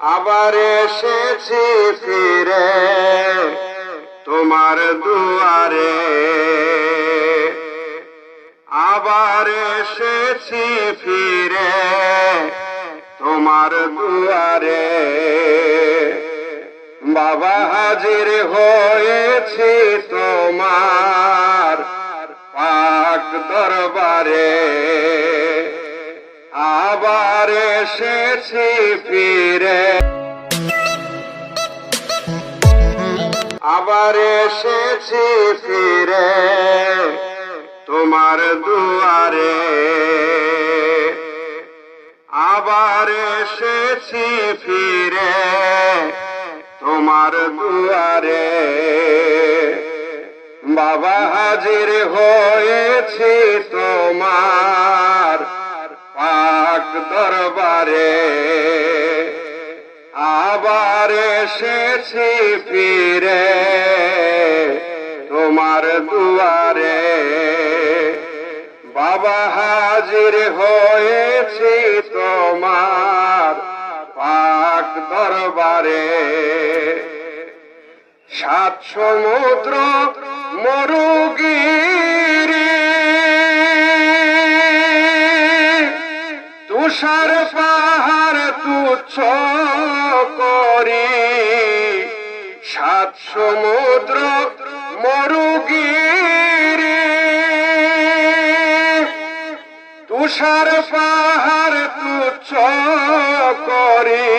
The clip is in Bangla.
আবার এসেছি ফিরে তোমার দুয়ারে, আবার এসেছি ফিরে তোমার দুয়ারে। বাবা হাজির হয়েছি তোমার পাক দরবারে, আবার এসেছি ফিরে, আবার এসেছি ফিরে তোমার দুয়ারে, আবার এসেছি ফিরে তোমার দুয়ারে। বাবা হাজির হয়েছি তোমার পাক দরবারে, আবার এসেছি ফিরে তোমার দুয়ারে। বাবা হাজির হয়েছি তোমার পাক দরবারে। সাত সমুদ্র মরুগিরি তুষার পাহাড় তুচ্ছ করি, সাত সমুদ্র মরুগিরি তুষার পাহাড় তুচ্ছ করি,